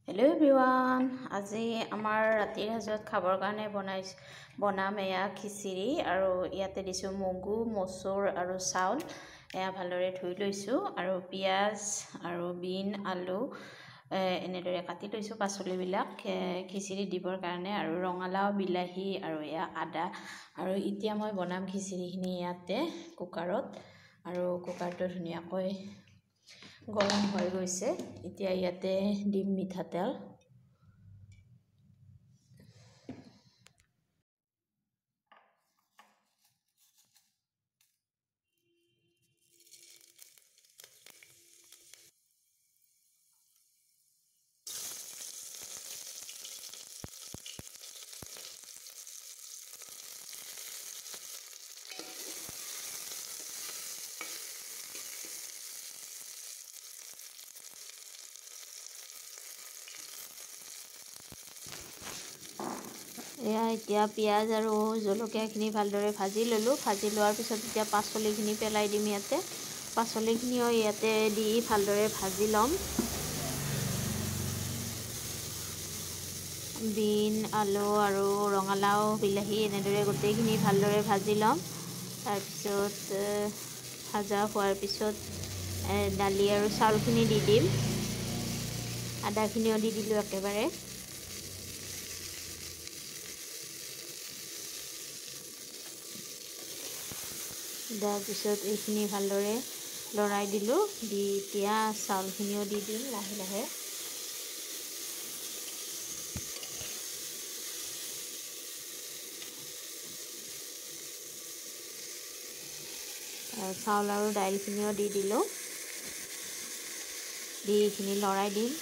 Hello' everyone, আজি আমাৰ ৰাতিৰ সাজত খাবৰ কাৰণে বনাম এয়া খিচিৰি আৰু ইয়াতে দিছোঁ মগু, মচুৰ আৰু চাউল। এয়া ভালদৰে ধুই লৈছোঁ আৰু পিঁয়াজ আৰু বিন, আলু এনেদৰে কাটি লৈছোঁ পাচলিবিলাক খিচিৰি দিবৰ কাৰণে, আৰু ৰঙালাও, বিলাহী আৰু এয়া আদা। আৰু এতিয়া মই বনাম খিচিৰিখিনি ইয়াতে কুকাৰত, আৰু কুকাৰটো ধুনীয়াকৈ গৰম হৈ গৈছে। এতিয়া ইয়াতে দিম মিঠাতেল। এতিয়া পিঁয়াজ আৰু জলকীয়াখিনি ভালদৰে ভাজি ল'লোঁ। ভাজি লোৱাৰ পিছত এতিয়া পাচলিখিনি পেলাই দিম ইয়াতে। পাচলিখিনিও ইয়াতে দি ভালদৰে ভাজি ল'ম। বিন, আলু আৰু ৰঙালাও, বিলাহী এনেদৰে গোটেইখিনি ভালদৰে ভাজি ল'ম। তাৰপিছত ভাজা হোৱাৰ পিছত দালি আৰু চাউলখিনি দি দিম। আদাখিনিও দি দিলোঁ একেবাৰে। তাৰপিছত এইখিনি ভালদৰে লৰাই দিলোঁ। দি এতিয়া চাউলখিনিও দি দিম লাহে লাহে। চাউল আৰু দাইলখিনিও দি দিলোঁ। দি এইখিনি লৰাই দিম।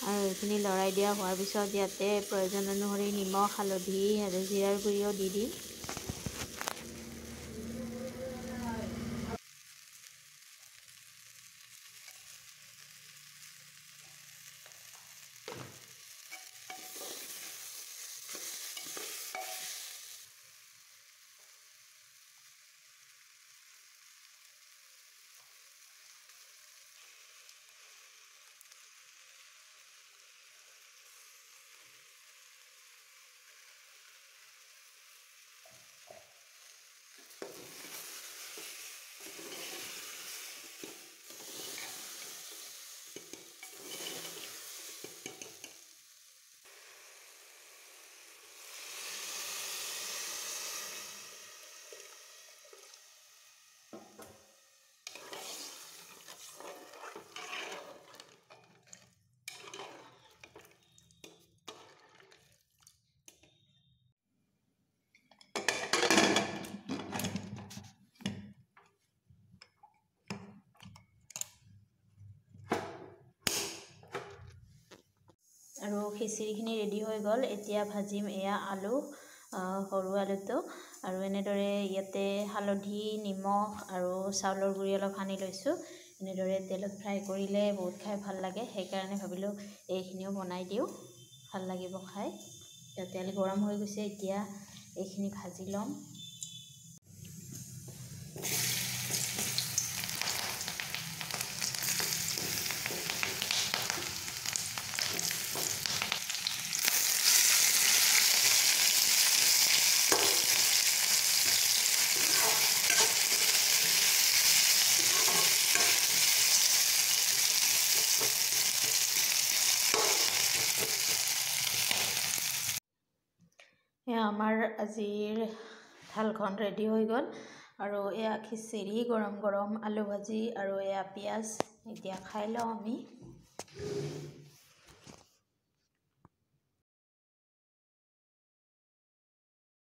আৰু এইখিনি লৰাই দিয়া হোৱাৰ পিছত ইয়াতে প্ৰয়োজন অনুসৰি নিমখ, হালধি আৰু জিৰাৰ গুড়িও দি দিম। আৰু খিচিৰিখিনি ৰেডি হৈ গ'ল। এতিয়া ভাজিম এয়া আলু, সৰু আলুটো। আৰু এনেদৰে ইয়াতে হালধি, নিমখ আৰু চাউলৰ গুড়ি অলপ সানি লৈছোঁ। এনেদৰে তেলত ফ্ৰাই কৰিলে বহুত খাই ভাল লাগে, সেইকাৰণে ভাবিলোঁ এইখিনিও বনাই দিওঁ, ভাল লাগিব খাই। এতিয়া তেল গৰম হৈ গৈছে, এতিয়া এইখিনি ভাজি ল'ম। এয়া আমাৰ আজিৰ থালখন ৰেডি হৈ গ'ল। আৰু এয়া খিচিৰি, গৰম গৰম আলু ভাজি আৰু এয়া পিঁয়াজ। এতিয়া খাই লওঁ আমি।